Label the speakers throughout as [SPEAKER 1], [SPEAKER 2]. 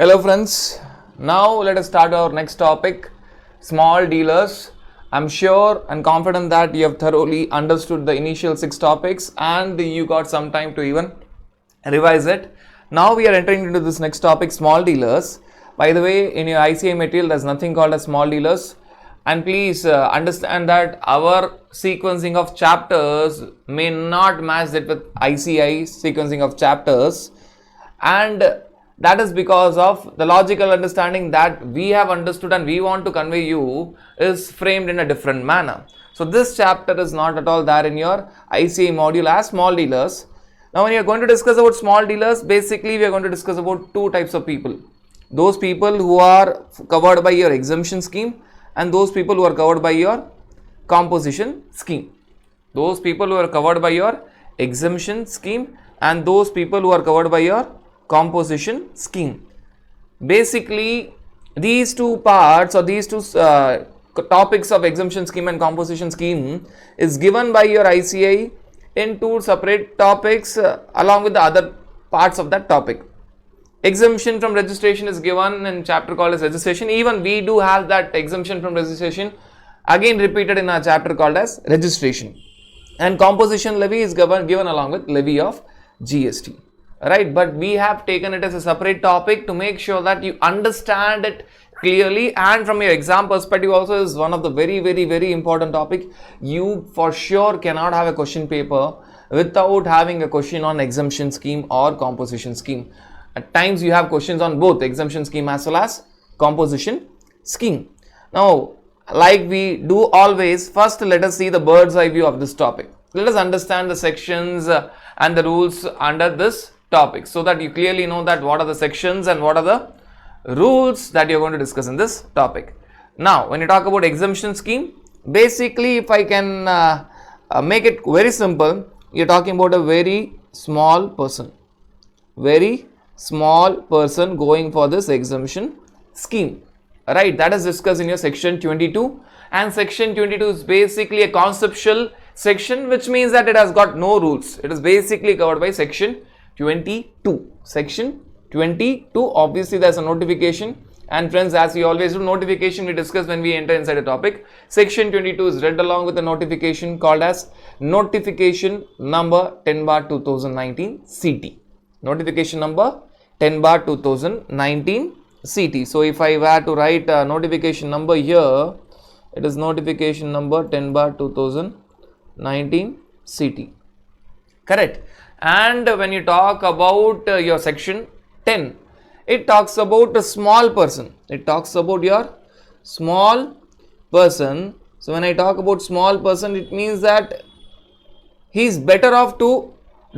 [SPEAKER 1] Hello friends, now let us start our next topic, small dealers. I'm sure and confident that you have thoroughly understood the initial 6 topics and you got some time to even revise it. Now we are entering into this next topic, small dealers. By the way, in your ICA material there's nothing called as small dealers, and please understand that our sequencing of chapters may not match that with ICI sequencing of chapters, and that is because of the logical understanding that we have understood and we want to convey you is framed in a different manner. So this chapter is not at all there in your ICA module as small dealers. Now when you are going to discuss about small dealers, basically we are going to discuss about two types of people. Those people who are covered by your exemption scheme and those people who are covered by your composition scheme. Those people who are covered by your exemption scheme and those people who are covered by your composition scheme. Basically, these two parts or these two topics of exemption scheme and composition scheme is given by your ICI in two separate topics along with the other parts of that topic. Exemption from registration is given in chapter called as registration. Even we do have that exemption from registration again repeated in our chapter called as registration. And composition levy is given along with levy of GST. Right, but we have taken it as a separate topic to make sure that you understand it clearly, and from your exam perspective also is one of the very important topic. You for sure cannot have a question paper without having a question on exemption scheme or composition scheme. At times you have questions on both exemption scheme as well as composition scheme. Now, like we do always, first let us see the bird's eye view of this topic. Let us understand the sections and the rules under this topic so that you clearly know that what are the sections and what are the rules that you are going to discuss in this topic. Now, when you talk about exemption scheme, basically if I can make it very simple, you are talking about a very small person going for this exemption scheme. Right, that is discussed in your section 22, and section 22 is basically a conceptual section, which means that it has got no rules. It is basically covered by section 22. Section 22, obviously there is a notification, and friends, as we always do, notification we discuss when we enter inside a topic. Section 22 is read along with a notification called as notification number 10/2019 CT. Notification number 10/2019 CT. So if I were to write a notification number here, it is notification number 10/2019 CT. Correct. And when you talk about your section 10, it talks about a small person. It talks about your small person. So when I talk about small person, it means that he is better off to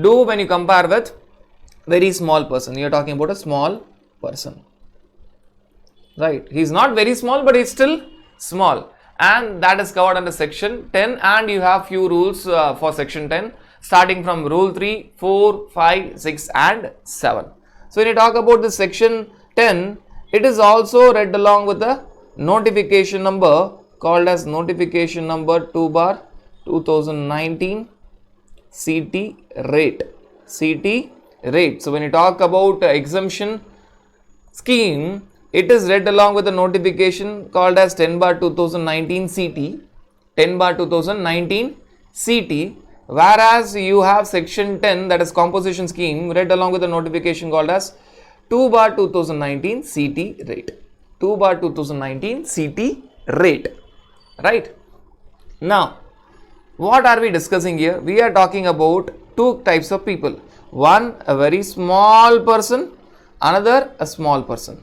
[SPEAKER 1] do when you compare with very small person. You are talking about a small person. Right. He is not very small, but he is still small. And that is covered under section 10, and you have few rules for section 10. Starting from rule 3, 4, 5, 6 and 7. So when you talk about this section 10, it is also read along with the notification number called as notification number 2/2019 CT rate. CT rate. So when you talk about exemption scheme, it is read along with the notification called as 10/2019 CT. 10/2019 CT. Whereas you have section 10, that is composition scheme, read along with the notification called as 2/2019 CT rate. 2/2019 CT rate. Right. Now, what are we discussing here? We are talking about two types of people. One, a very small person, another a small person.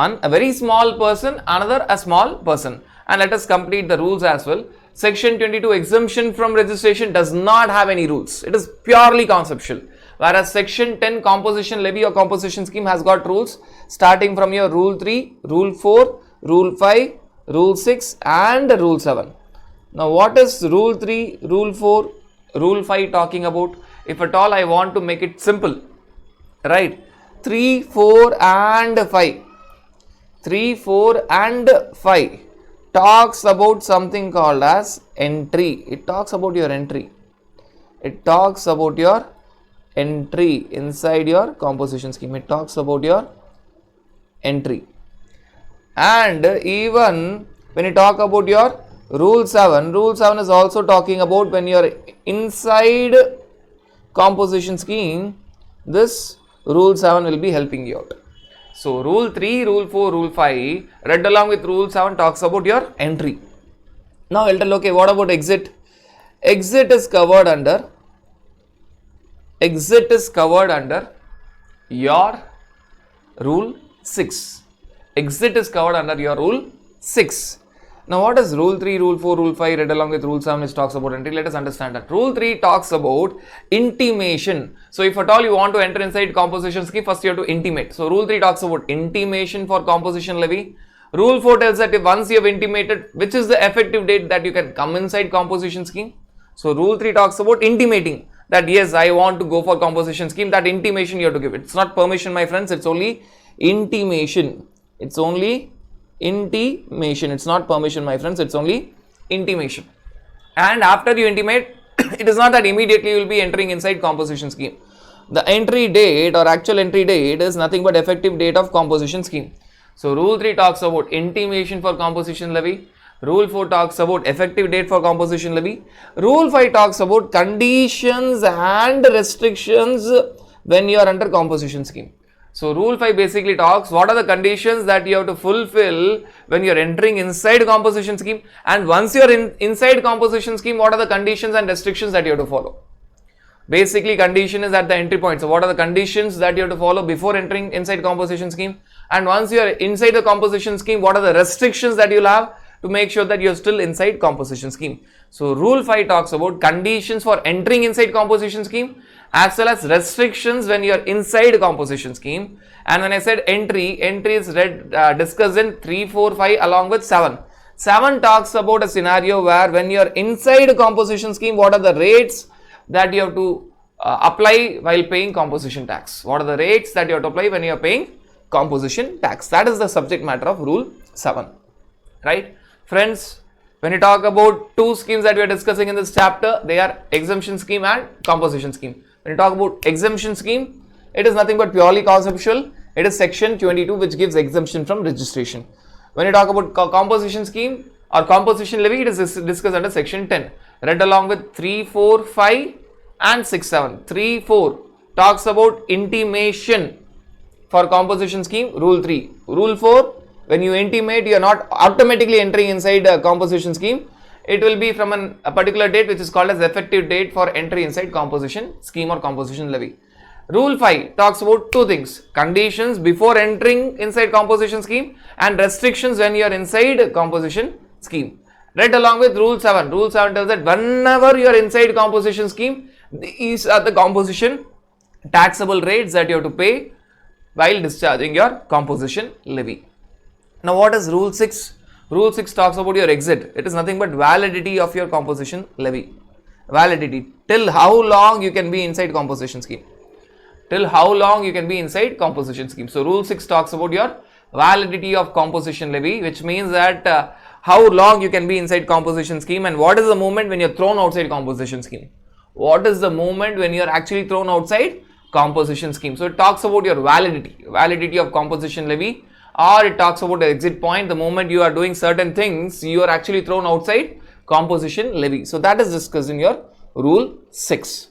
[SPEAKER 1] One, a very small person, another a small person. And let us complete the rules as well. Section 22 exemption from registration does not have any rules. It is purely conceptual. Whereas section 10 composition levy or composition scheme has got rules starting from your rule 3, rule 4, rule 5, rule 6 and rule 7. Now what is rule 3, rule 4, rule 5 talking about? If at all I want to make it simple, right? 3, 4 and 5. 3, 4 and 5 talks about something called as entry. It talks about your entry. It talks about your entry inside your composition scheme. It talks about your entry. And even when you talk about your rule 7 is also talking about when you are inside composition scheme, this rule 7 will be helping you out. So rule 3, rule 4, rule 5 read along with rule 7 talks about your entry. Now I'll tell, okay, what about exit? Exit is covered under your rule 6. Exit is covered under your rule 6. Now what is rule 3, rule 4, rule 5 read along with rule 7 which talks about entry? Let us understand that. Rule 3 talks about intimation. So if at all you want to enter inside composition scheme, first you have to intimate. So rule 3 talks about intimation for composition levy. Rule 4 tells that if once you have intimated, which is the effective date that you can come inside composition scheme. So rule 3 talks about intimating that yes, I want to go for composition scheme. That intimation you have to give. It's not permission, my friends. It's only intimation. It's only intimation. It's not permission, my friends. It's only intimation. And after you intimate, it is not that immediately you will be entering inside composition scheme. The entry date or actual entry date is nothing but effective date of composition scheme. So rule 3 talks about intimation for composition levy. Rule 4 talks about effective date for composition levy. Rule 5 talks about conditions and restrictions when you are under composition scheme. So rule 5 basically talks what are the conditions that you have to fulfill when you are entering inside composition scheme, and once you are inside composition scheme, what are the conditions and restrictions that you have to follow. Basically condition is at the entry point. So what are the conditions that you have to follow before entering inside composition scheme, and once you are inside the composition scheme, what are the restrictions that you will have to make sure that you are still inside composition scheme. So rule 5 talks about conditions for entering inside composition scheme as well as restrictions when you are inside composition scheme. And when I said entry is discussed in 3, 4, 5 along with 7. 7 talks about a scenario where when you are inside composition scheme, what are the rates that you have to apply while paying composition tax. What are the rates that you have to apply when you are paying composition tax? That is the subject matter of rule 7. Right? Friends, when you talk about two schemes that we are discussing in this chapter, they are exemption scheme and composition scheme. When you talk about exemption scheme, it is nothing but purely conceptual. It is section 22 which gives exemption from registration. When you talk about composition scheme or composition levy, it is discussed under section 10. Read along with 3, 4, 5 and 6, 7. 3, 4 talks about intimation for composition scheme, rule 3. Rule 4, when you intimate, you are not automatically entering inside a composition scheme. It will be from a particular date which is called as effective date for entry inside composition scheme or composition levy. Rule 5 talks about two things: conditions before entering inside composition scheme and restrictions when you are inside composition scheme. Read along with rule 7. Rule 7 tells that whenever you are inside composition scheme, these are the composition taxable rates that you have to pay while discharging your composition levy. Now what is rule 6? Rule 6 talks about your exit. It is nothing but validity of your composition levy. Validity. Till how long you can be inside composition scheme. Till how long you can be inside composition scheme. So rule 6 talks about your validity of composition levy, which means that how long you can be inside composition scheme, and what is the moment when you are thrown outside composition scheme. What is the moment when you are actually thrown outside composition scheme. So it talks about your validity of composition levy, or it talks about the exit point. The moment you are doing certain things, you are actually thrown outside composition levy. So that is discussed in your rule 6.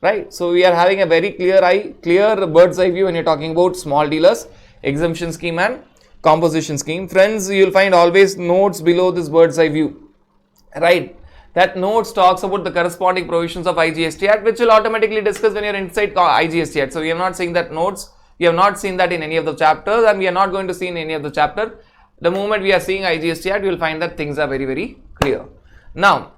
[SPEAKER 1] Right. So we are having a very clear bird's eye view when you're talking about small dealers, exemption scheme and composition scheme. Friends, you will find always notes below this bird's eye view. Right. That notes talks about the corresponding provisions of IGST Act, which will automatically discuss when you're inside IGST Act. So we are not seeing that notes. We have not seen that in any of the chapters, and we are not going to see in any of the chapter. The moment we are seeing IGST Act, we will find that things are very clear. Now,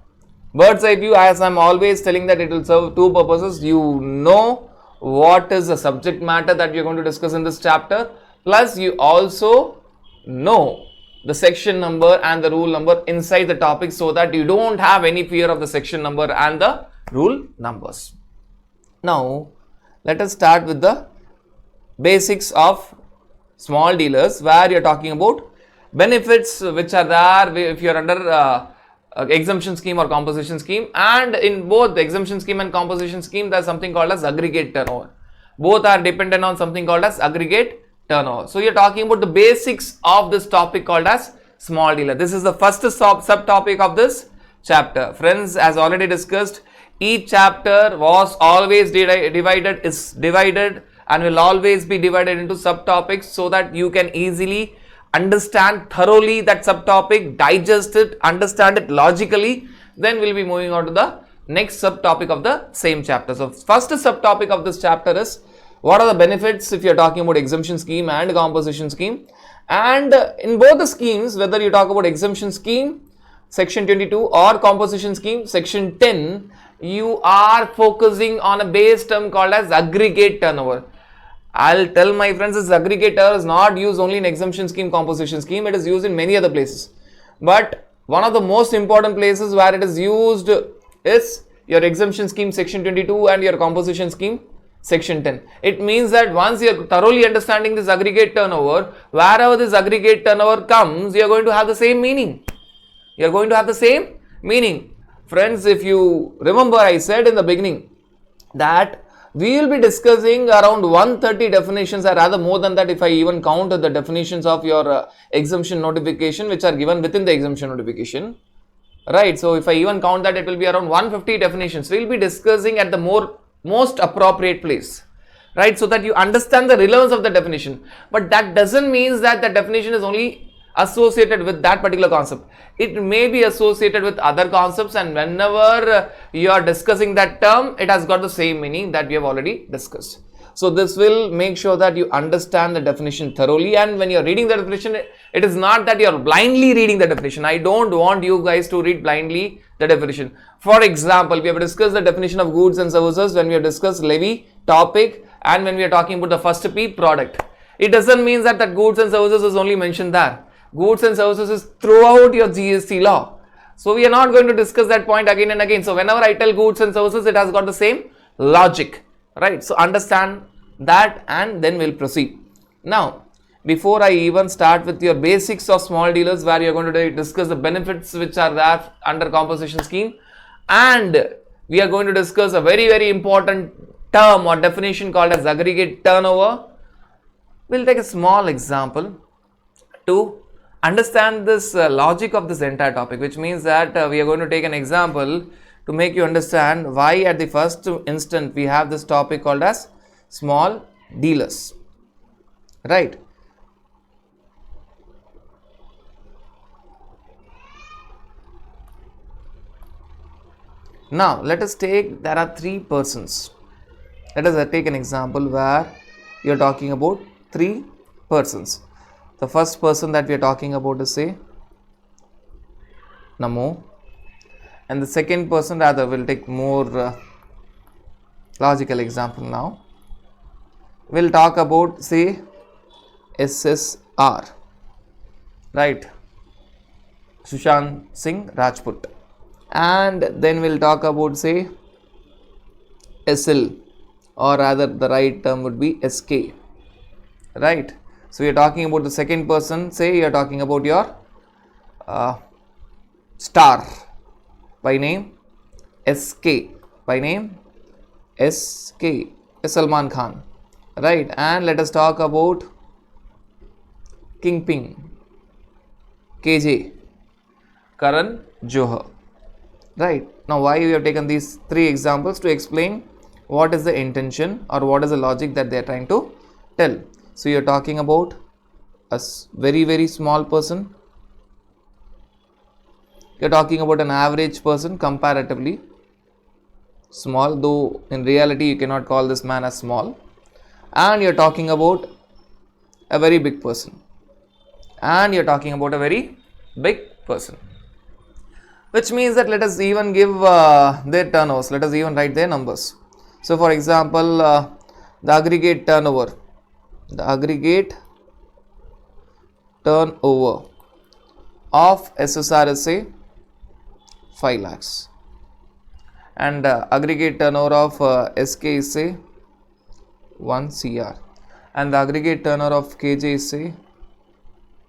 [SPEAKER 1] bird's eye view, as I am always telling that it will serve two purposes. You know what is the subject matter that we are going to discuss in this chapter, plus you also know the section number and the rule number inside the topic, so that you don't have any fear of the section number and the rule numbers. Now, let us start with the basics of small dealers, where you are talking about benefits which are there if you are under exemption scheme or composition scheme. And in both the exemption scheme and composition scheme, there is something called as aggregate turnover. Both are dependent on something called as aggregate turnover. So you're talking about the basics of this topic called as small dealer. This is the first subtopic of this chapter. Friends, as already discussed, each chapter was always divided and will always be divided into subtopics so that you can easily understand thoroughly that subtopic, digest it, understand it logically. Then we'll be moving on to the next subtopic of the same chapter. So first subtopic of this chapter is what are the benefits if you're talking about exemption scheme and composition scheme. And in both the schemes, whether you talk about exemption scheme section 22 or composition scheme section 10, you are focusing on a base term called as aggregate turnover. I'll tell my friends, this aggregate term is not used only in exemption scheme, composition scheme. It is used in many other places. But one of the most important places where it is used is your exemption scheme section 22 and your composition scheme section 10. It means that once you are thoroughly understanding this aggregate turnover, wherever this aggregate turnover comes, you are going to have the same meaning. You are going to have the same meaning. Friends, if you remember, I said in the beginning that we will be discussing around 130 definitions, or rather more than that if I even count the definitions of your exemption notification which are given within the exemption notification. Right, so if I even count that, it will be around 150 definitions. We will be discussing at the most appropriate place, right, so that you understand the relevance of the definition. But that doesn't mean that the definition is only associated with that particular concept. It may be associated with other concepts, and whenever you are discussing that term, it has got the same meaning that we have already discussed. So this will make sure that you understand the definition thoroughly, and when you are reading the definition, it is not that you are blindly reading the definition. I don't want you guys to read blindly the definition. For example, we have discussed the definition of goods and services when we have discussed levy topic, and when we are talking about the first P, product. It doesn't mean that goods and services is only mentioned there. Goods and services is throughout your GST law. So we are not going to discuss that point again and again. So whenever I tell goods and services, it has got the same logic, right? So understand that, and then we'll proceed. Now, before I even start with your basics of small dealers, where you're going to discuss the benefits which are there under composition scheme, and we are going to discuss a very important term or definition called as aggregate turnover. We'll take a small example to understand this logic of this entire topic, which means that we are going to take an example to make you understand why at the first instant we have this topic called as small dealers, right? Now let us take, there are three persons. Let us take an example where you are talking about three persons. The first person that we are talking about is, say, Namo, and the second person, rather, we'll take more logical example now. We'll talk about, say, SSR, right, Sushant Singh Rajput, and then we'll talk about, say, SL, or rather the right term would be SK, right. So you're talking about the second person, say you're talking about your star by name SK, by name SK, Salman Khan, right. And let us talk about Kingpin, KJ, Karan Johar, right. Now why we have taken these three examples? To explain what is the intention or what is the logic that they are trying to tell. So you are talking about a very small person, you are talking about an average person, comparatively small, though in reality you cannot call this man as small, and you are talking about a very big person, and you are talking about a very big person, which means that let us even give their turnovers, let us even write their numbers. So for example, the aggregate turnover of SSR is, say, 5 lakhs, and aggregate turnover of SK is, say, 1 CR, and the aggregate turnover of KJ is, say,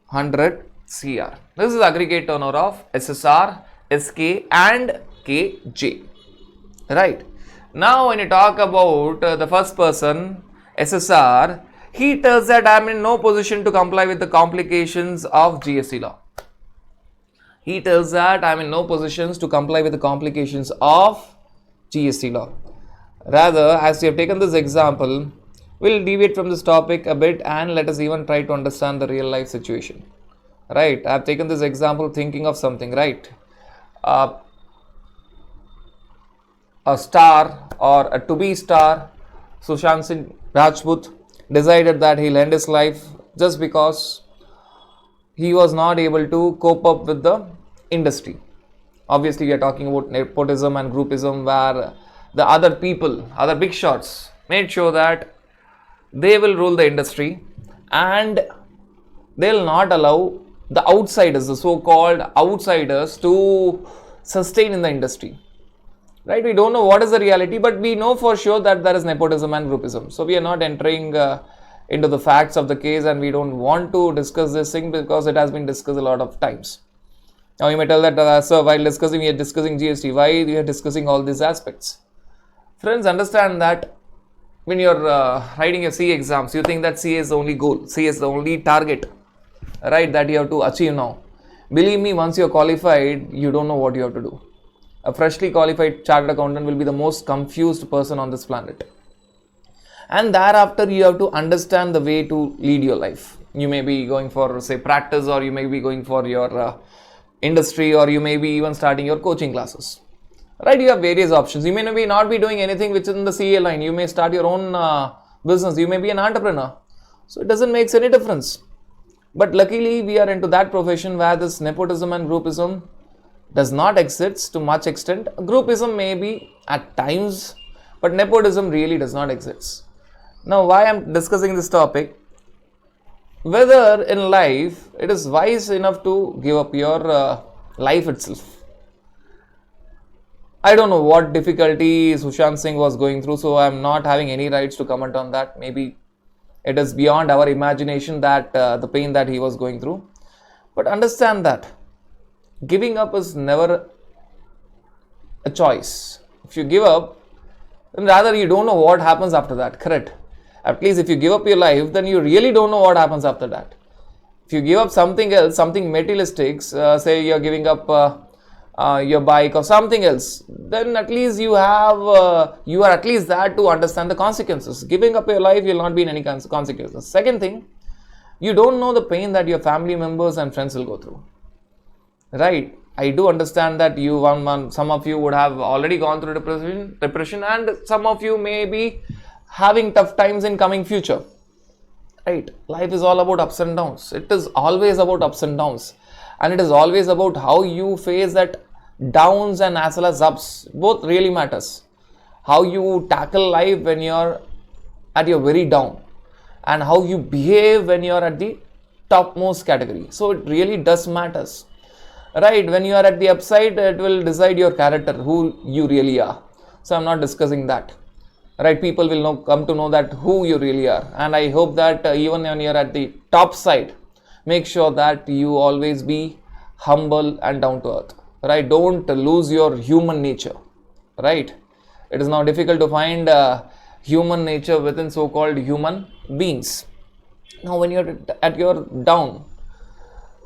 [SPEAKER 1] 100 CR. This is aggregate turnover of SSR, SK and KJ, right. Now when you talk about the first person, SSR, He tells that I am in no position to comply with the complications of GST law. He tells that I am in no positions to comply with the complications of GST law. Rather, as we have taken this example, we'll deviate from this topic a bit and let us even try to understand the real life situation. Right, I have taken this example thinking of something, right? A star or a to-be star, Sushant Singh Rajput, decided that he'll end his life just because he was not able to cope up with the industry. Obviously, we are talking about nepotism and groupism, where the other people, other big shots, made sure that they will rule the industry and they'll not allow the outsiders, the so-called outsiders, to sustain in the industry. Right? We don't know what is the reality, but we know for sure that there is nepotism and groupism. So we are not entering into the facts of the case, and we don't want to discuss this thing because it has been discussed a lot of times. Now you may tell that, sir, while discussing, we are discussing GST. Why we are discussing all these aspects? Friends, understand that when you are writing your CA exams, you think that CA is the only goal, CA is the only target, right, that you have to achieve now. Believe me, once you are qualified, you don't know what you have to do. A freshly qualified chartered accountant will be the most confused person on this planet. And thereafter, you have to understand the way to lead your life. You may be going for, say, practice, or you may be going for your industry, or you may be even starting your coaching classes. Right? You have various options. You may not be doing anything which is in the CA line. You may start your own business. You may be an entrepreneur. So it doesn't make any difference. But luckily, we are into that profession where this nepotism and groupism does not exist to much extent. Groupism may be at times, but nepotism really does not exist. Now, why I am discussing this topic? Whether in life it is wise enough to give up your life itself. I don't know what difficulty Sushant Singh was going through, so I am not having any rights to comment on that. Maybe it is beyond our imagination, that the pain that he was going through. But understand that giving up is never a choice. If you give up, then rather you don't know what happens after that, correct? At least if you give up your life, then you really don't know what happens after that. If you give up something else, something materialistic, say you're giving up your bike or something else, then at least you are at least there to understand the consequences. Giving up your life, you'll not be in any consequences. Second thing, you don't know the pain that your family members and friends will go through. Right? I do understand that some of you would have already gone through depression, and some of you may be having tough times in coming future. Right? Life is all about ups and downs. It is always about ups and downs, and it is always about how you face that downs and as well as ups. Both really matters. How you tackle life when you're at your very down, and how you behave when you're at the topmost category. So it really does matters. Right, when you are at the upside, it will decide your character, who you really are. So I'm not discussing that. Right, people will come to know that who you really are. And I hope that even when you're at the top side, make sure that you always be humble and down to earth. Right, don't lose your human nature. Right, it is now difficult to find human nature within so-called human beings. Now when you're at your down,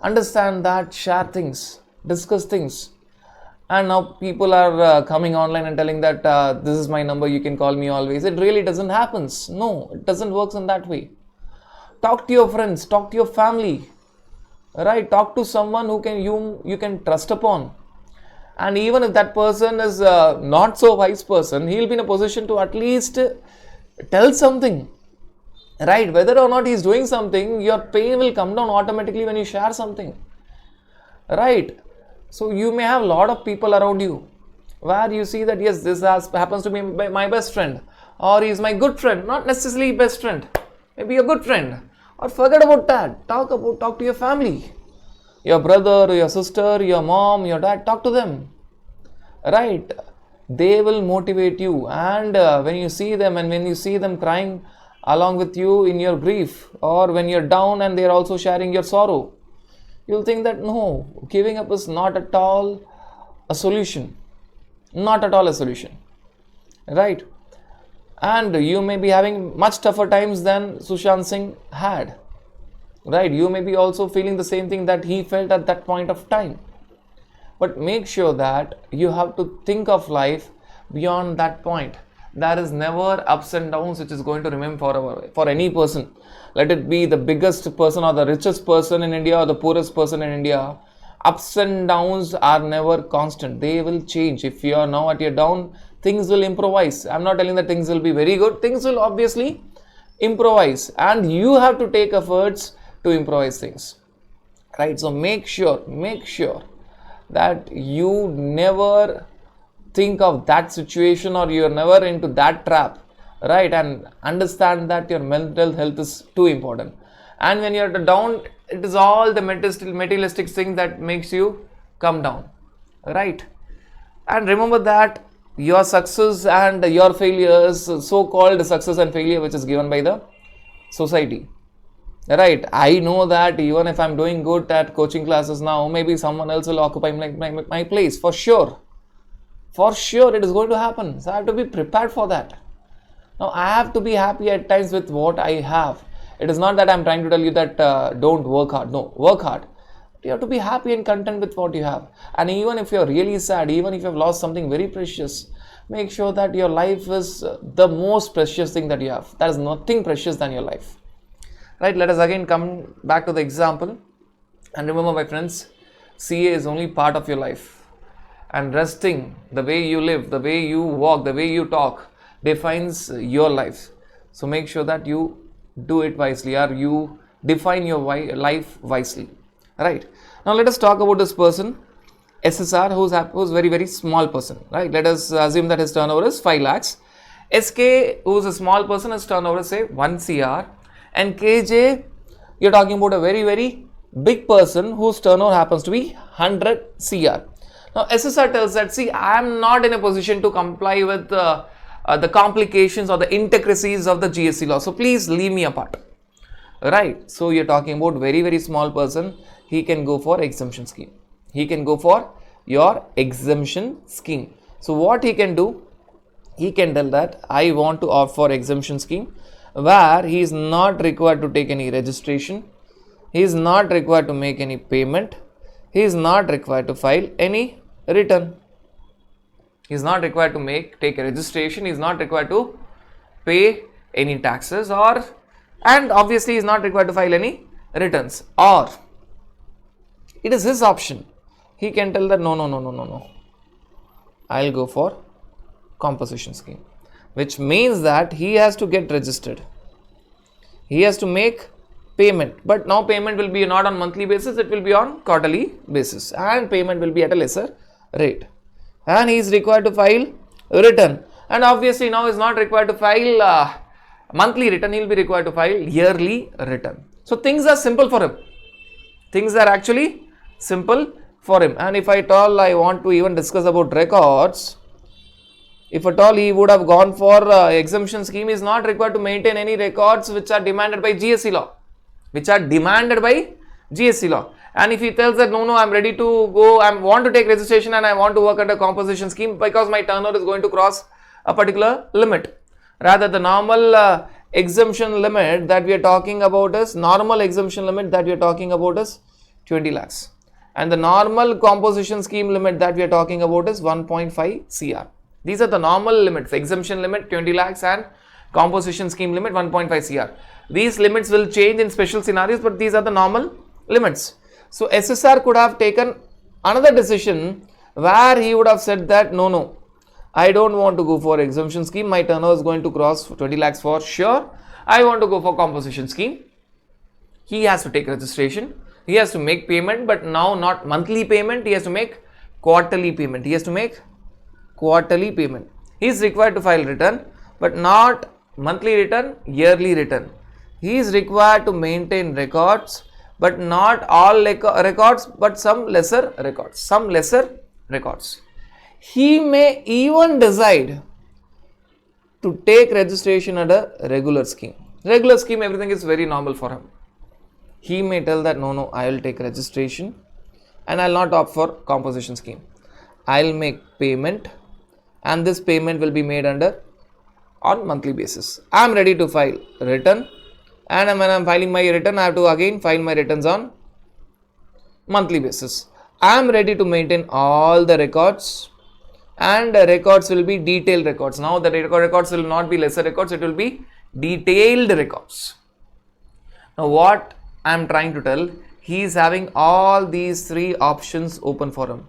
[SPEAKER 1] understand that, share things, discuss things. And now people are coming online and telling that this is my number, you can call me always. It really doesn't happen. No, it doesn't work in that way. Talk to your friends, talk to your family, right? Talk to someone you can trust upon. And even if that person is not so wise person, he'll be in a position to at least tell something. Right, whether or not he's doing something, your pain will come down automatically when you share something. Right, so you may have a lot of people around you where you see that yes, this happens to be my best friend, or he's my good friend, not necessarily best friend, maybe a good friend. Or forget about that, talk to your family, your brother, your sister, your mom, your dad. Talk to them. Right, they will motivate you, and when you see them and when you see them crying along with you in your grief, or when you're down and they're also sharing your sorrow, you'll think that no, giving up is not at all a solution. Not at all a solution. Right? and you may be having much tougher times than Sushant Singh had, right? You may be also feeling the same thing that he felt at that point of time. But make sure that you have to think of life beyond that point. There is never ups and downs which is going to remain forever for any person. Let it be the biggest person or the richest person in India or the poorest person in India. Ups and downs are never constant. They will change. If you are now at your down, things will improvise. I'm not telling that things will be very good. Things will obviously improvise, and you have to take efforts to improvise things, right? So make sure that you never think of that situation, or you're never into that trap, right? And understand that your mental health is too important. And when you're down, it is all the materialistic thing that makes you come down, right? And remember that your success and your failures, so-called success and failure, which is given by the society, right? I know that even if I'm doing good at coaching classes now, maybe someone else will occupy my place, for sure. For sure, it is going to happen. So I have to be prepared for that. Now, I have to be happy at times with what I have. It is not that I'm trying to tell you that don't work hard. No, work hard. You have to be happy and content with what you have. And even if you're really sad, even if you've lost something very precious, make sure that your life is the most precious thing that you have. There is nothing precious than your life. Right, let us again come back to the example. And remember, my friends, CA is only part of your life. And resting, the way you live, the way you walk, the way you talk, defines your life. So make sure that you do it wisely, or you define your life wisely. Right. Now let us talk about this person, SSR, who's very, very small person. Right. Let us assume that his turnover is 5 lakhs. SK, who's a small person, his turnover is say 1 CR. And KJ, you're talking about a very, very big person whose turnover happens to be 100 CR. Now, SSR tells that, see, I am not in a position to comply with the complications or the intricacies of the GST law. So, please leave me apart. Right. So, you're talking about very, very small person. He can go for exemption scheme. He can go for your exemption scheme. So, what he can do? He can tell that I want to opt for exemption scheme, where he is not required to take any registration, he is not required to make any payment, he is not required to file any return, he is not required to take a registration, he is not required to pay any taxes, and obviously he is not required to file any returns. Or it is his option. He can tell that no, I'll go for composition scheme, which means that he has to get registered. He has to make payment, but now payment will be not on monthly basis, it will be on quarterly basis, and payment will be at a lesser rate. And he is required to file return, and obviously now is not required to file monthly return, he will be required to file yearly return. So things are simple for him. Things are actually simple for him. And if at all I want to even discuss about records, if at all he would have gone for exemption scheme, he is not required to maintain any records which are demanded by GST law. And if he tells that no, I'm ready to go, I want to take registration and I want to work under composition scheme because my turnover is going to cross a particular limit. Rather, the normal exemption limit that we are talking about is 20 lakhs. And the normal composition scheme limit that we are talking about is 1.5 CR. These are the normal limits. Exemption limit 20 lakhs and composition scheme limit 1.5 CR. These limits will change in special scenarios, but these are the normal limits. So SSR could have taken another decision where he would have said that no, I don't want to go for exemption scheme. My turnover is going to cross 20 lakhs for sure. I want to go for composition scheme. He has to take registration. He has to make payment, but now not monthly payment. He has to make quarterly payment. He is required to file return, but not monthly return, yearly return. He is required to maintain records, but not all records, but some lesser records. He may even decide to take registration under regular scheme. Regular scheme, everything is very normal for him. He may tell that no, I will take registration and I will not opt for composition scheme. I will make payment, and this payment will be made under on monthly basis. I am ready to file return, and when I am filing my return, I have to again file my returns on monthly basis. I am ready to maintain all the records, and the records will be detailed records. Now the records will not be lesser records, it will be detailed records. Now what I am trying to tell, he is having all these three options open for him.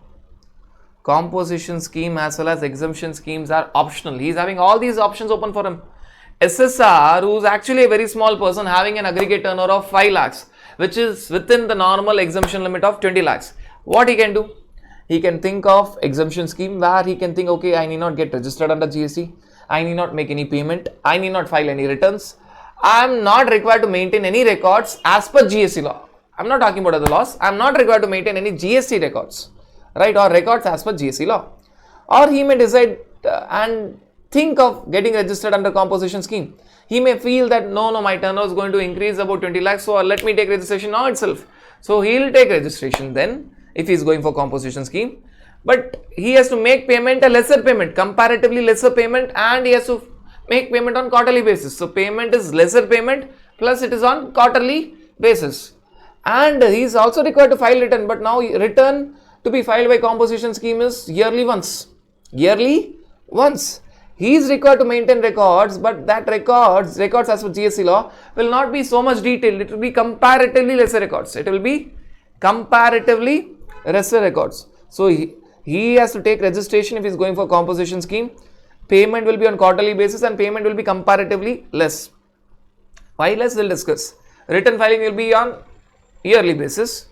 [SPEAKER 1] Composition scheme as well as exemption schemes are optional. He is having all these options open for him. SSR, who is actually a very small person having an aggregate turnover of 5 lakhs, which is within the normal exemption limit of 20 lakhs. What he can do? He can think of exemption scheme where he can think, okay, I need not get registered under GST. I need not make any payment. I need not file any returns. I am not required to maintain any records as per GST law. I am not talking about other laws. I am not required to maintain any GST records, right, or records as per GST law. Or he may decide and think of getting registered under composition scheme. He may feel that no, my turnover is going to increase about 20 lakhs, so let me take registration now itself. So he will take registration then if he is going for composition scheme, but he has to make payment a lesser payment, comparatively lesser payment, and he has to make payment on quarterly basis. So payment is lesser payment plus it is on quarterly basis, and he is also required to file return, but now return to be filed by composition scheme is yearly once. He is required to maintain records, but that records as per GST law will not be so much detailed. It will be comparatively lesser records. So he has to take registration if he is going for composition scheme. Payment will be on quarterly basis and payment will be comparatively less. Why less? We'll discuss. Return filing will be on yearly basis,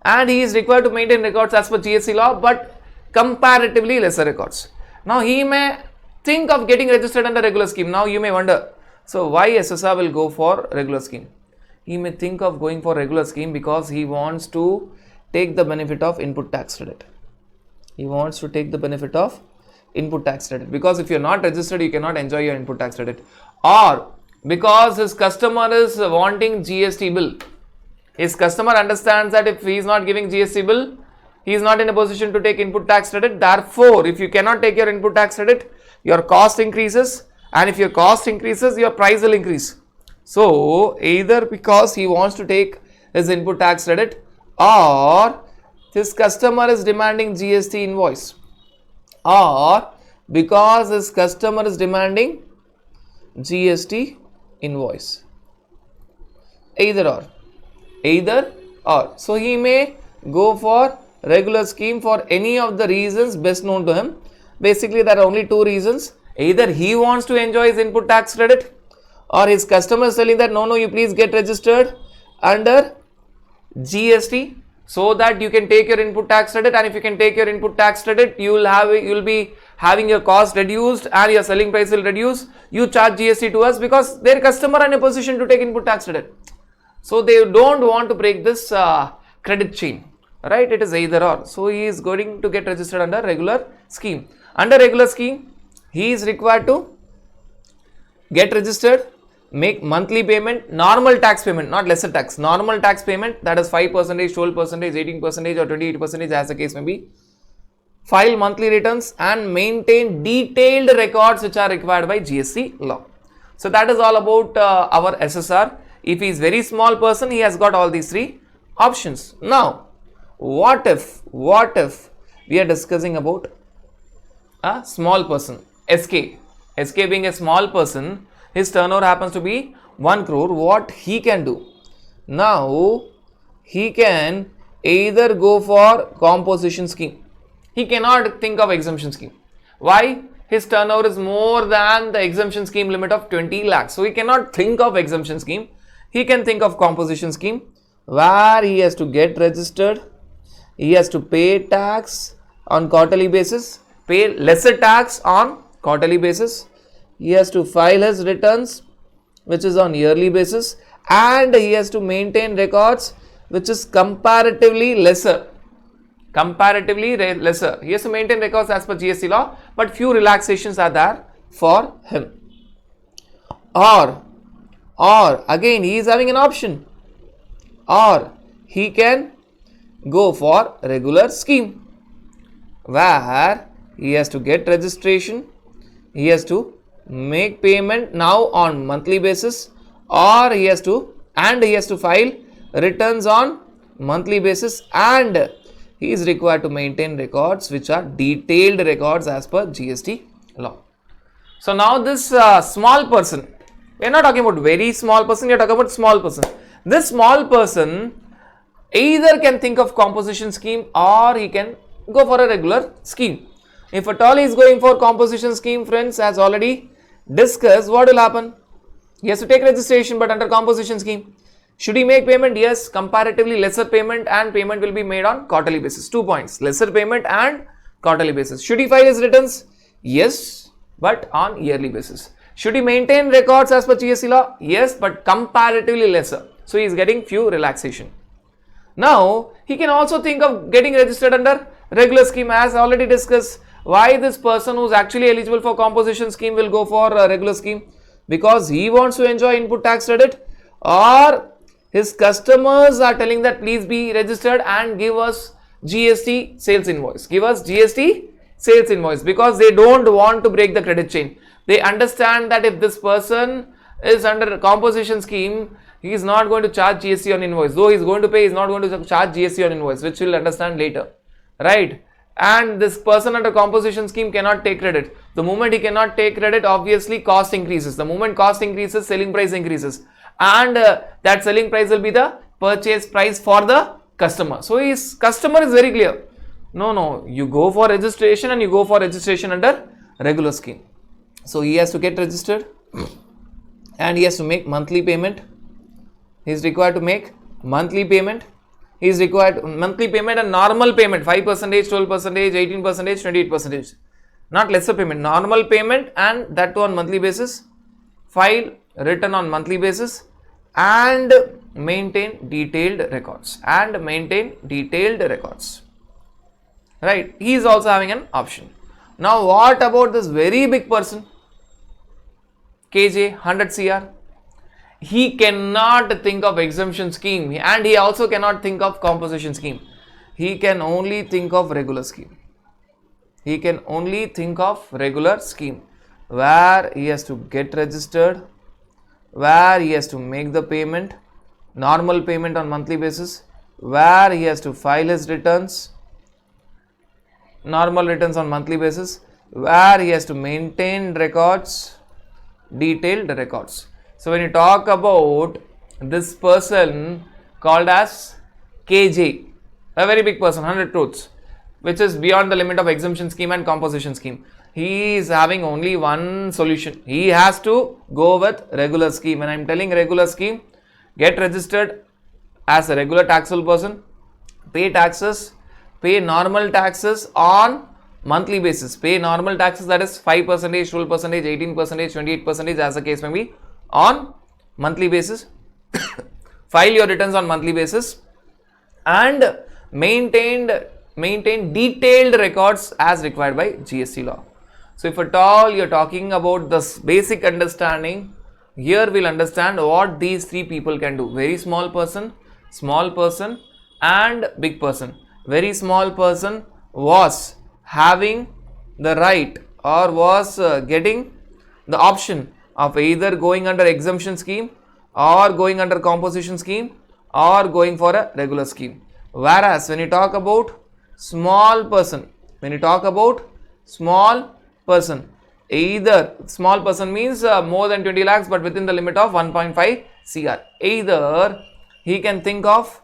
[SPEAKER 1] and he is required to maintain records as per GST law, but comparatively lesser records. Now he may think of getting registered under regular scheme. Now you may wonder, so why SSR will go for regular scheme? He may think of going for regular scheme because he wants to take the benefit of input tax credit. Because if you are not registered, you cannot enjoy your input tax credit. Or because his customer is wanting GST bill. His customer understands that if he is not giving GST bill, he is not in a position to take input tax credit. Therefore, if you cannot take your input tax credit, your cost increases, and if your cost increases, your price will increase. So either because he wants to take his input tax credit, or his customer is demanding GST invoice, or because his customer is demanding GST invoice. Either or. So he may go for regular scheme for any of the reasons best known to him. Basically, there are only two reasons. Either he wants to enjoy his input tax credit, or his customer is telling that no, you please get registered under GST so that you can take your input tax credit, and if you can take your input tax credit, you will be having your cost reduced and your selling price will reduce. You charge GST to us because their customer are in a position to take input tax credit. So they don't want to break this credit chain, right? It is either or. So he is going to get registered under regular scheme. Under regular scheme, he is required to get registered, make monthly payment, normal tax payment, not lesser tax, normal tax payment, that is 5%, 12%, 18% or 28% as the case may be. File monthly returns and maintain detailed records which are required by GST law. So that is all about our SSR. If he is very small person, he has got all these three options. Now, what if we are discussing about a small person, SK being a small person, his turnover happens to be 1 crore. What he can do? Now, he can either go for composition scheme. He cannot think of exemption scheme. Why? His turnover is more than the exemption scheme limit of 20 lakhs. So, he cannot think of exemption scheme. He can think of composition scheme where he has to get registered. He has to pay tax on quarterly basis, pay lesser tax on quarterly basis. He has to file his returns which is on yearly basis, and he has to maintain records which is comparatively lesser. He has to maintain records as per GST law, but few relaxations are there for him. Or again he is having an option, or he can go for regular scheme where he has to get registration, he has to make payment now on monthly basis, or he has to file returns on monthly basis, and he is required to maintain records which are detailed records as per GST law. So now this small person, we are not talking about very small person, we are talking about small person. This small person either can think of composition scheme or he can go for a regular scheme. If at all he is going for composition scheme, friends, as already discussed, what will happen? He has to take registration, but under composition scheme. Should he make payment? Yes, comparatively lesser payment, and payment will be made on quarterly basis. 2 points, lesser payment and quarterly basis. Should he file his returns? Yes, but on yearly basis. Should he maintain records as per GST law? Yes, but comparatively lesser. So he is getting few relaxation. Now he can also think of getting registered under regular scheme, as already discussed. Why this person who is actually eligible for composition scheme will go for a regular scheme? Because he wants to enjoy input tax credit, or his customers are telling that please be registered and give us GST sales invoice. Give us GST sales invoice, because they don't want to break the credit chain. They understand that if this person is under a composition scheme, he is not going to charge GST on invoice. Though he is going to pay, he is not going to charge GST on invoice, which we will understand later. Right? And this person under composition scheme cannot take credit. The moment he cannot take credit, obviously cost increases. The moment cost increases, selling price increases. And that selling price will be the purchase price for the customer. So his customer is very clear. No, you go for registration, and you go for registration under regular scheme. So he has to get registered and he has to make monthly payment. He is required to make monthly payment. He is required monthly payment and normal payment, 5%, 12%, 18%, 28%. Not lesser payment, normal payment, and that too on monthly basis. File return on monthly basis and maintain detailed records. Right? He is also having an option. Now what about this very big person? KJ 100 CR. He cannot think of exemption scheme, and he also cannot think of composition scheme. He can only think of regular scheme. Where he has to get registered, where he has to make the payment, normal payment on monthly basis, where he has to file his returns, normal returns on monthly basis, where he has to maintain records, detailed records. So when you talk about this person called as KJ, a very big person, 100 crores, which is beyond the limit of exemption scheme and composition scheme, he is having only one solution. He has to go with regular scheme. When I am telling regular scheme, get registered as a regular taxable person, pay taxes, pay normal taxes on monthly basis, pay normal taxes, that is 5%, 12%, 18%, 28%, as the case may be, on monthly basis. File your returns on monthly basis and maintain detailed records as required by GST law. So if at all you are talking about this basic understanding, here we will understand what these three people can do. Very small person and big person. Very small person was having the right, or was getting the option of either going under exemption scheme, or going under composition scheme, or going for a regular scheme. Whereas when you talk about small person, either small person means more than 20 lakhs but within the limit of 1.5 CR. Either he can think of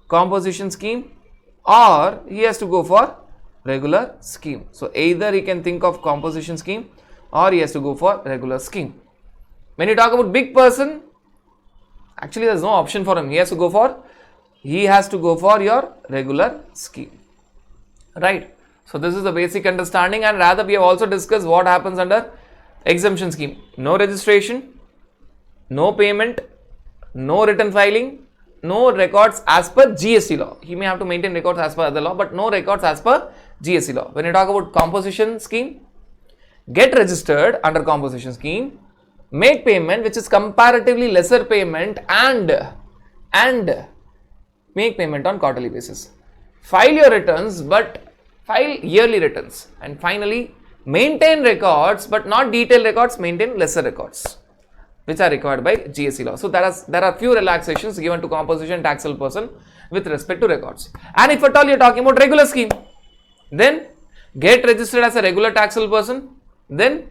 [SPEAKER 1] composition scheme or he has to go for regular scheme. So either he can think of composition scheme or he has to go for regular scheme. When you talk about big person, actually there is no option for him. He has to go for your regular scheme. Right? So this is the basic understanding, and rather we have also discussed what happens under exemption scheme. No registration, no payment, no return filing, no records as per GST law. He may have to maintain records as per other law, but no records as per GST law. When you talk about composition scheme, get registered under composition scheme, make payment which is comparatively lesser payment, and make payment on quarterly basis. File your returns, but file yearly returns, and finally maintain records but not detailed records, maintain lesser records which are required by GST law. So there are few relaxations given to composition taxable person with respect to records. And if at all you are talking about regular scheme, then get registered as a regular taxable person, then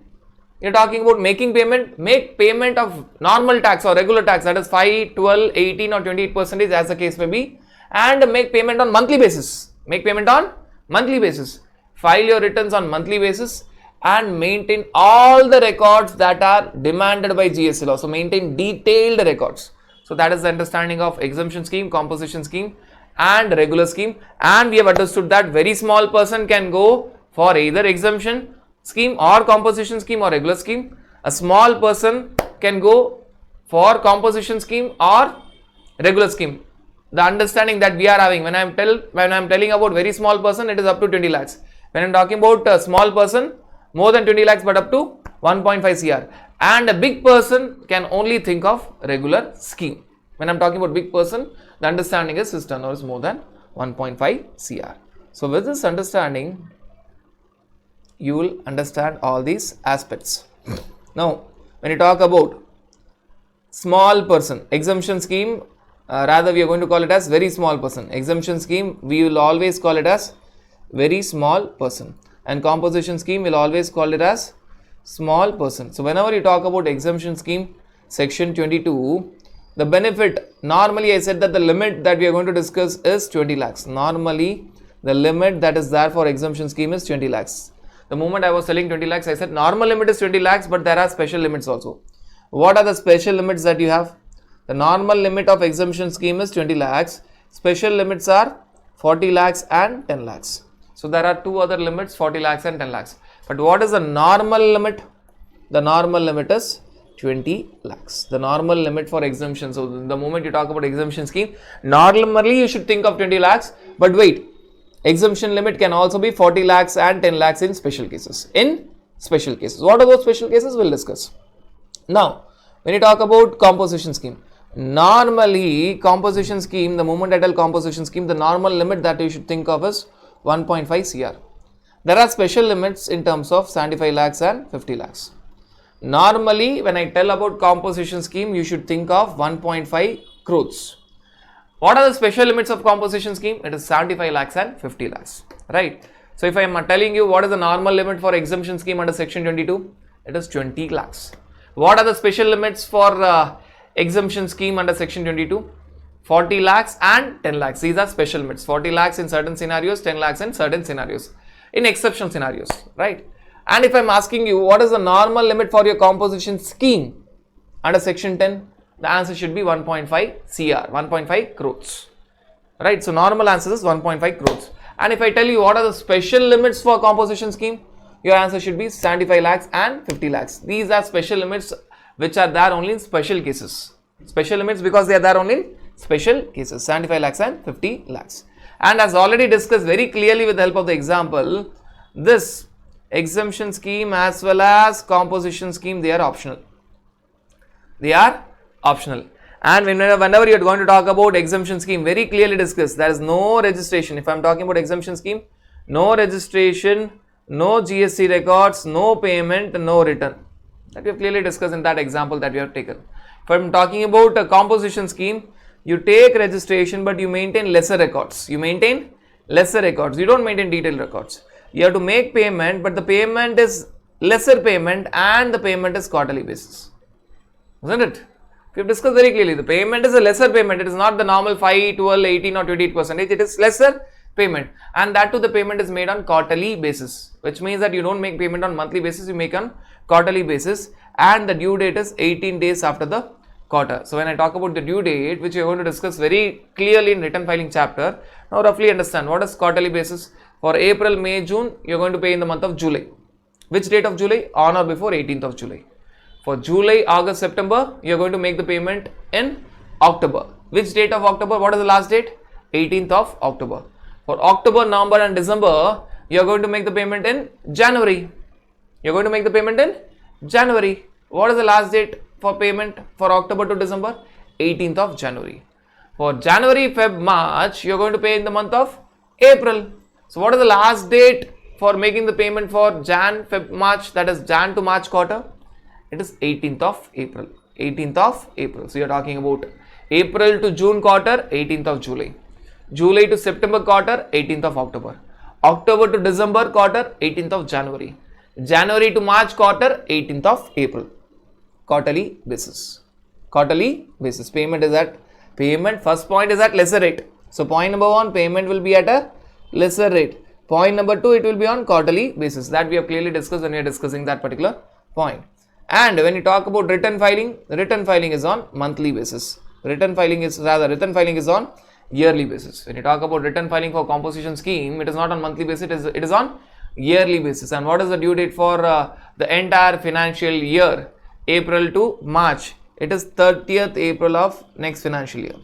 [SPEAKER 1] you are talking about making payment, make payment of normal tax or regular tax, that is 5, 12, 18 or 28% as the case may be, and make payment on monthly basis. Make payment on monthly basis. File your returns on monthly basis and maintain all the records that are demanded by GST law. So maintain detailed records. So that is the understanding of exemption scheme, composition scheme and regular scheme. And we have understood that very small person can go for either exemption scheme or composition scheme or regular scheme. A small person can go for composition scheme or regular scheme. The understanding that we are having, when I am telling about very small person, it is up to 20 lakhs. When I am talking about a small person, more than 20 lakhs but up to 1.5 crore, and a big person can only think of regular scheme. When I am talking about big person, the understanding is his turnover is more than 1.5 crore. So with this understanding, you will understand all these aspects. Now, when you talk about small person, exemption scheme, rather we are going to call it as very small person. Exemption scheme, we will always call it as very small person, and composition scheme will always call it as small person. So whenever you talk about exemption scheme, section 22, the benefit, normally I said that the limit that we are going to discuss is 20 lakhs. Normally the limit that is there for exemption scheme is 20 lakhs. The moment I was telling 20 lakhs, I said normal limit is 20 lakhs, but there are special limits also. What are the special limits that you have? The normal limit of exemption scheme is 20 lakhs. Special limits are 40 lakhs and 10 lakhs. So there are two other limits, 40 lakhs and 10 lakhs. But what is the normal limit? The normal limit is 20 lakhs. The normal limit for exemption. So the moment you talk about exemption scheme, normally you should think of 20 lakhs. But wait, exemption limit can also be 40 lakhs and 10 lakhs in special cases. In special cases. What are those special cases? We'll discuss. Now, when you talk about composition scheme, normally composition scheme, the moment I tell composition scheme, the normal limit that you should think of is 1.5 crore. There are special limits in terms of 75 lakhs and 50 lakhs. Normally, when I tell about composition scheme, you should think of 1.5 crores. What are the special limits of composition scheme? It is 75 lakhs and 50 lakhs, right? So if I am telling you what is the normal limit for exemption scheme under section 22, it is 20 lakhs. What are the special limits for exemption scheme under section 22? 40 lakhs and 10 lakhs. These are special limits. 40 lakhs in certain scenarios, 10 lakhs in certain scenarios, in exceptional scenarios, right? And if I am asking you what is the normal limit for your composition scheme under section 10, the answer should be 1.5 crore, 1.5 crores, right? So normal answer is 1.5 crores. And if I tell you what are the special limits for composition scheme, your answer should be 75 lakhs and 50 lakhs. These are special limits which are there only in special cases. Special limits because they are there only in special cases, 75 lakhs and 50 lakhs. And as already discussed very clearly with the help of the example, this exemption scheme as well as composition scheme, they are optional. They are optional. And whenever you are going to talk about exemption scheme, very clearly discussed, there is no registration. If I am talking about exemption scheme, no registration, no GST records, no payment, no return. That we have clearly discussed in that example that we have taken. If I am talking about a composition scheme, you take registration but you maintain lesser records. You maintain lesser records. You don't maintain detailed records. You have to make payment, but the payment is lesser payment and the payment is quarterly basis. Isn't it? We have discussed very clearly, the payment is a lesser payment. It is not the normal 5, 12, 18 or 28%. It is lesser payment, and that too the payment is made on quarterly basis, which means that you don't make payment on monthly basis, you make on quarterly basis, and the due date is 18 days after the quarter. So when I talk about the due date, which we are going to discuss very clearly in return filing chapter, now roughly understand what is quarterly basis. For April, May, June, you are going to pay in the month of July. Which date of July? On or before 18th of July. For July, August, September, you are going to make the payment in October. Which date of October? What is the last date? 18th of October. For October, November and December, you are going to make the payment in January. You are going to make the payment in January. What is the last date for payment for October to December? 18th of January. For January, Feb, March, you are going to pay in the month of April. So what is the last date for making the payment for Jan, Feb, March, that is Jan to March quarter, it is 18th of April. 18th of April. So you are talking about April to June quarter, 18th of July. July to September quarter, 18th of October. October to December quarter, 18th of January. January to March quarter, 18th of April. Quarterly basis. Quarterly basis. Payment is at, first point is at lesser rate. So point number 1, payment will be at a lesser rate. Point number 2, it will be on quarterly basis. That we have clearly discussed when we are discussing that particular point. And when you talk about return filing is on monthly basis. Return filing is on yearly basis. When you talk about return filing for composition scheme, it is not on monthly basis, it is on yearly basis. And what is the due date for the entire financial year? April to March. It is 30th April of next financial year.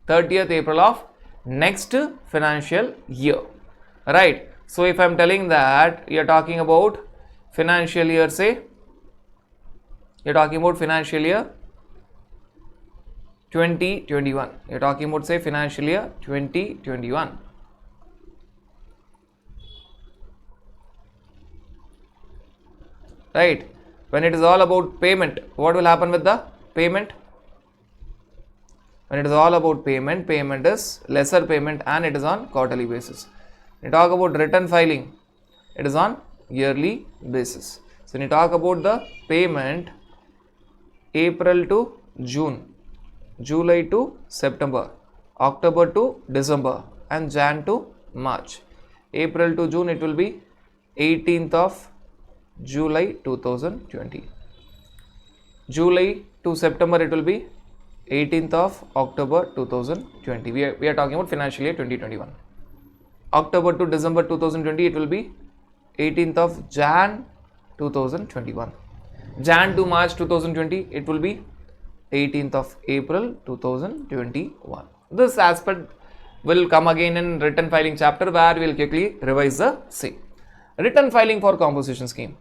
[SPEAKER 1] 30th April of next financial year. Right. So if I am telling that you are talking about financial year, say, you are talking about financial year 2021. You are talking about, say, financial year 2021. Right. When it is all about payment, what will happen with the payment? When it is all about payment, payment is lesser payment and it is on quarterly basis. When you talk about return filing, it is on yearly basis. So when you talk about the payment, April to June, July to September, October to December and Jan to March. April to June, it will be 18th of July 2020. July to September, it will be 18th of October 2020. We are talking about financial year 2021. October to December 2020, it will be 18th of Jan 2021. Jan to March 2020, it will be 18th of April 2021. This aspect will come again in return filing chapter where we will quickly revise the same. Return filing for composition scheme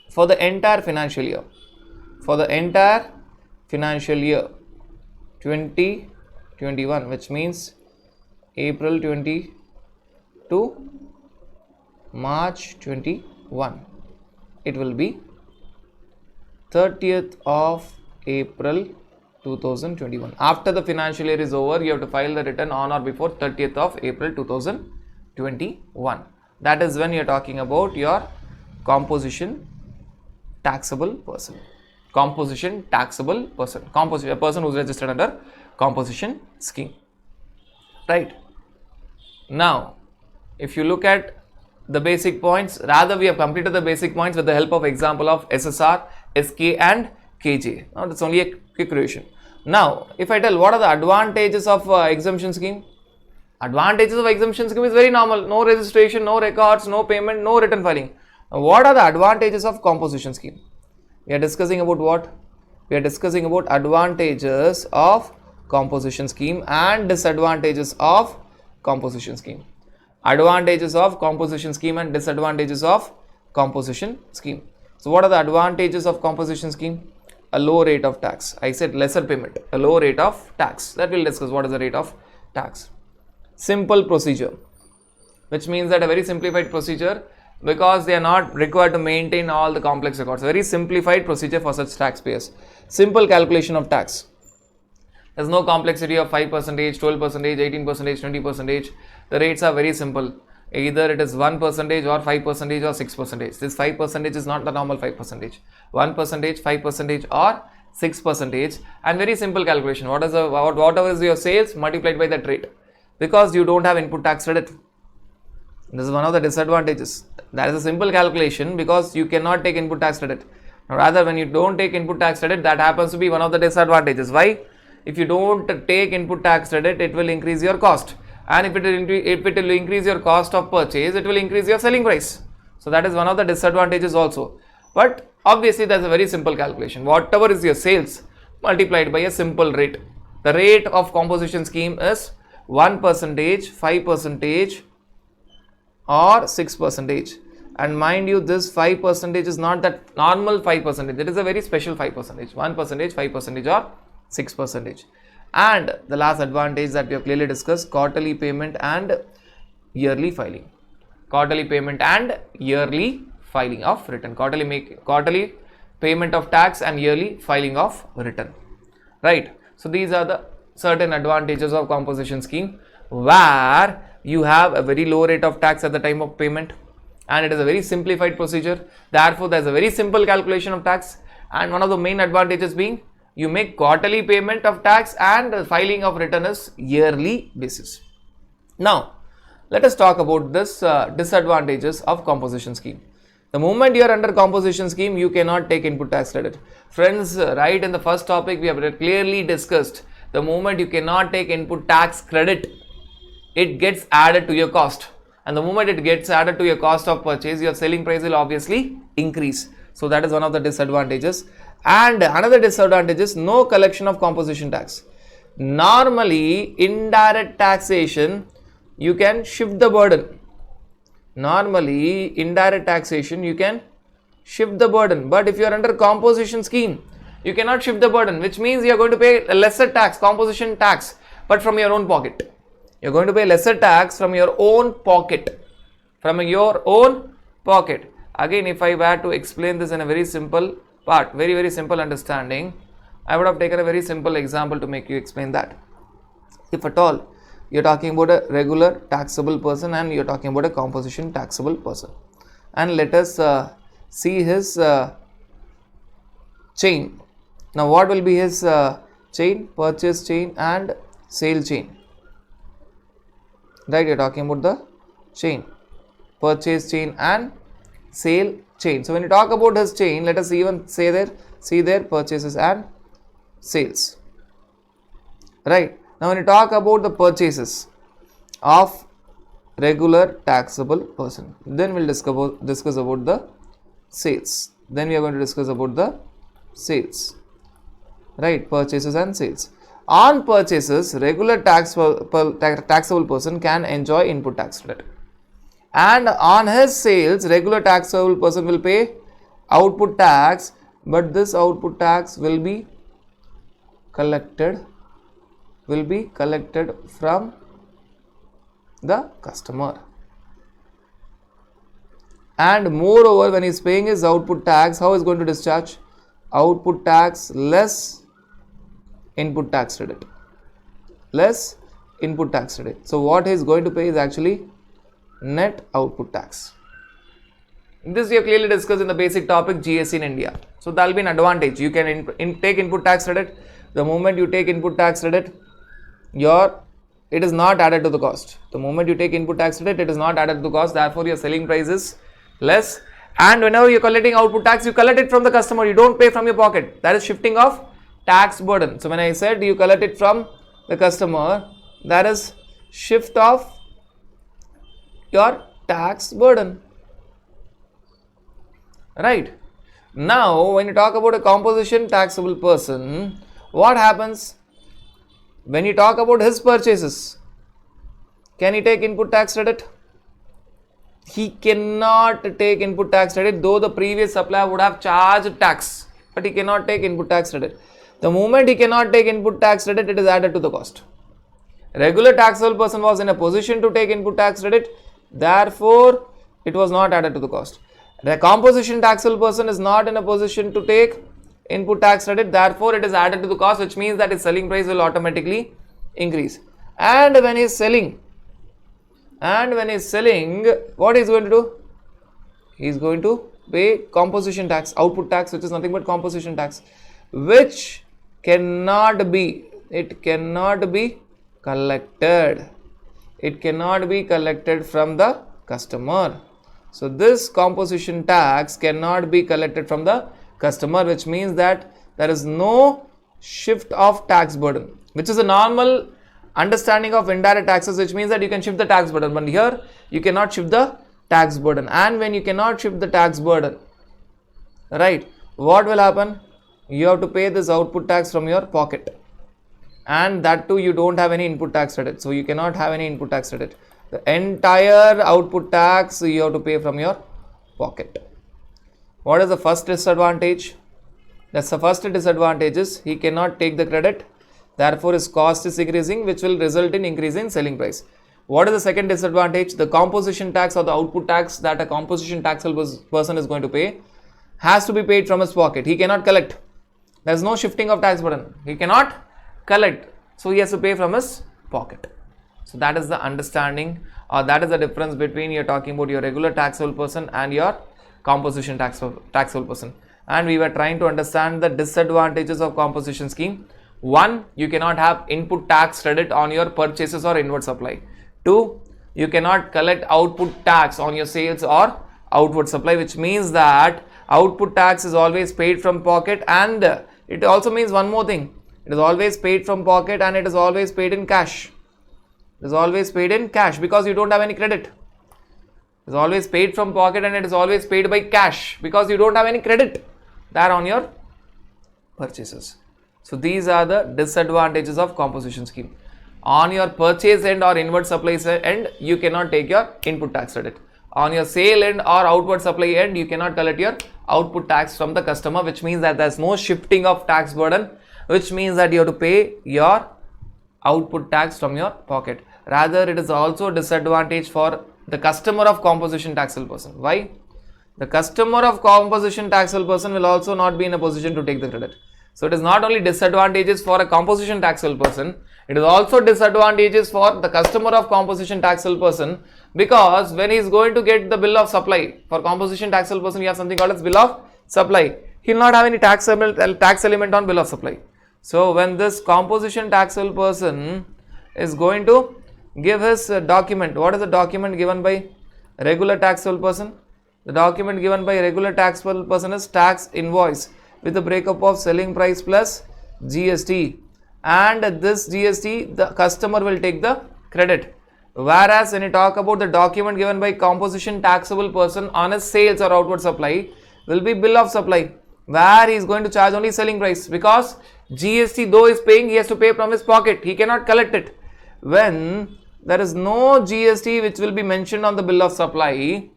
[SPEAKER 1] for the entire financial year. For the entire financial year 2021, which means April 20 to March 21, it will be 30th of April 2021. After the financial year is over, you have to file the return on or before 30th of April 2021. That is when you are talking about your composition taxable person. Composition taxable person. A person who is registered under composition scheme. Right. Now, if you look at the basic points, rather we have completed the basic points with the help of example of SSR, SK and KJ. Now that's only a quick revision. Now, if I tell what are the advantages of exemption scheme? Advantages of exemption scheme is very normal. No registration, no records, no payment, no return filing. Now, what are the advantages of composition scheme? We are discussing about what? We are discussing about advantages of composition scheme and disadvantages of composition scheme. Advantages of composition scheme and disadvantages of composition scheme. So what are the advantages of composition scheme? A low rate of tax. I said lesser payment, a low rate of tax. That we'll discuss what is the rate of tax. Simple procedure, which means that a very simplified procedure, because they are not required to maintain all the complex records. Very simplified procedure for such taxpayers. Simple calculation of tax. There's no complexity of 5%, 12%, 18%, 20%. The rates are very simple. Either it is 1% or 5% or 6%. This 5% is not the normal 5%. 1%, 5% or 6%, and very simple calculation. Whatever is your sales multiplied by that rate, because you don't have input tax credit. This is one of the disadvantages. That is a simple calculation because you cannot take input tax credit. Now, rather, when you don't take input tax credit, that happens to be one of the disadvantages. Why? If you don't take input tax credit, it will increase your cost. And if it will increase your cost of purchase, it will increase your selling price. So that is one of the disadvantages also. But obviously that's a very simple calculation. Whatever is your sales multiplied by a simple rate. The rate of composition scheme is 1%, 5% or 6%. And mind you, this 5% is not that normal 5%. It is a very special 5%. 1%, 5% or 6%. And the last advantage that we have clearly discussed, quarterly payment and yearly filing. quarterly payment and yearly filing of return. Quarterly payment of tax and yearly filing of return. Right. So these are the certain advantages of composition scheme, where you have a very low rate of tax at the time of payment, and it is a very simplified procedure. Therefore, there is a very simple calculation of tax, and one of the main advantages being you make quarterly payment of tax and the filing of return is yearly basis. Now, let us talk about this disadvantages of composition scheme. The moment you are under composition scheme, you cannot take input tax credit. Friends, right in the first topic, we have clearly discussed the moment you cannot take input tax credit, it gets added to your cost. And the moment it gets added to your cost of purchase, your selling price will obviously increase. So that is one of the disadvantages. And another disadvantage is no collection of composition tax. Normally, indirect taxation, you can shift the burden. Normally, indirect taxation, you can shift the burden. But if you are under composition scheme, you cannot shift the burden, which means you are going to pay a lesser tax, composition tax, but from your own pocket. You are going to pay lesser tax from your own pocket. From your own pocket. Again, if I were to explain this in a very simple part, very simple understanding, I would have taken a very simple example to make you explain that. If at all, you are talking about a regular taxable person and you are talking about a composition taxable person. And let us see his chain. Now, what will be his chain? Purchase chain and sale chain. Right, you are talking about the chain. Purchase chain and sale chain. So, when you talk about his chain, let us even say there, see there, purchases and sales. Right. Now, when you talk about the purchases of regular taxable person, then we will discuss about the sales. Then we are going to discuss about the sales. Right, purchases and sales. On purchases, regular taxable person can enjoy input tax credit. And on his sales, regular taxable person will pay output tax, but this output tax will be collected from the customer. And moreover, when he is paying his output tax, how is going to discharge? Output tax less input tax credit. Less input tax credit. So what he is going to pay is actually net output tax. This we have clearly discussed in the basic topic GST in India. So that will be an advantage. You can take input tax credit. The moment you take input tax credit, it is not added to the cost. The moment you take input tax credit, it is not added to the cost. Therefore, your selling price is less. And whenever you are collecting output tax, you collect it from the customer. You don't pay from your pocket. That is shifting of tax burden. So when I said you collect it from the customer, that is shift of your tax burden. Right. Now, when you talk about a composition taxable person, what happens? When you talk about his purchases, can he take input tax credit? He cannot take input tax credit, though the previous supplier would have charged tax, but he cannot take input tax credit. The moment he cannot take input tax credit, it is added to the cost. Regular taxable person was in a position to take input tax credit, therefore it was not added to the cost. The composition taxable person is not in a position to take input tax credit, therefore it is added to the cost, which means that his selling price will automatically increase. And when he is selling, what he is going to do? He is going to pay composition tax, output tax, which is nothing but composition tax, which cannot be collected. It cannot be collected from the customer. So this composition tax cannot be collected from the customer, which means that there is no shift of tax burden, which is a normal understanding of indirect taxes, which means that you can shift the tax burden, but here you cannot shift the tax burden. And when you cannot shift the tax burden, right, what will happen? You have to pay this output tax from your pocket, and that too you don't have any input tax credit, so you cannot have any input tax credit. The entire output tax you have to pay from your pocket. What is the first disadvantage? That's the first disadvantage is he cannot take the credit, therefore his cost is increasing, which will result in increase in selling price. What is the second disadvantage? The composition tax or the output tax that a composition taxable person is going to pay has to be paid from his pocket. He cannot collect. There is no shifting of tax burden. He cannot collect. So he has to pay from his pocket. So that is the understanding, or that is the difference between you're talking about your regular taxable person and your composition taxable person. And we were trying to understand the disadvantages of composition scheme. 1, you cannot have input tax credit on your purchases or inward supply. 2, you cannot collect output tax on your sales or outward supply, which means that output tax is always paid from pocket, and it also means one more thing. It is always paid from pocket and it is always paid in cash. It is always paid in cash because you don't have any credit. It is always paid from pocket and it is always paid by cash because you don't have any credit there on your purchases. So these are the disadvantages of composition scheme. On your purchase end or inward supply end, you cannot take your input tax credit. On your sale end or outward supply end, you cannot collect your output tax from the customer, which means that there is no shifting of tax burden, which means that you have to pay your output tax from your pocket. Rather, it is also a disadvantage for the customer of composition taxable person. Why? The customer of composition taxable person will also not be in a position to take the credit. So it is not only disadvantages for a composition taxable person, it is also disadvantages for the customer of composition taxable person, because when he is going to get the bill of supply for composition taxable person, we have something called as bill of supply. He will not have any tax element on bill of supply. So when this composition taxable person is going to give his document, what is the document given by regular taxable person? The document given by regular taxable person is tax invoice with the breakup of selling price plus GST, and this GST the customer will take the credit. Whereas when you talk about the document given by composition taxable person on his sales or outward supply will be bill of supply, where he is going to charge only selling price, because GST though is paying, he has to pay from his pocket, he cannot collect it. When there is no GST which will be mentioned on the bill of supply,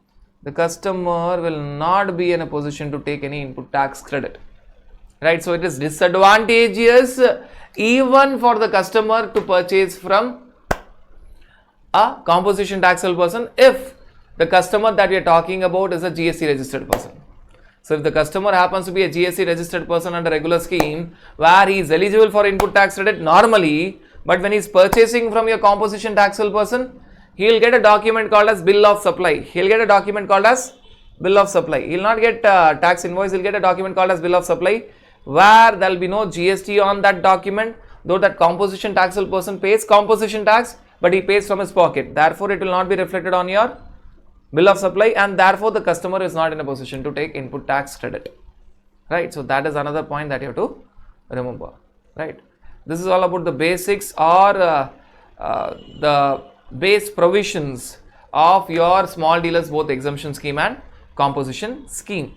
[SPEAKER 1] the customer will not be in a position to take any input tax credit. Right, so it is disadvantageous even for the customer to purchase from a composition taxable person if the customer that we are talking about is a GST registered person. So if the customer happens to be a GST registered person under regular scheme where he is eligible for input tax credit normally, but when he is purchasing from your composition taxable person, he will get a document called as bill of supply. He will get a document called as bill of supply. He will not get tax invoice, he will get a document called as bill of supply, where there will be no GST on that document, though that composition taxable person pays composition tax, but he pays from his pocket. Therefore, it will not be reflected on your bill of supply, and therefore the customer is not in a position to take input tax credit. Right, so that is another point that you have to remember. Right, this is all about the basics or the base provisions of your small dealers both exemption scheme and composition scheme.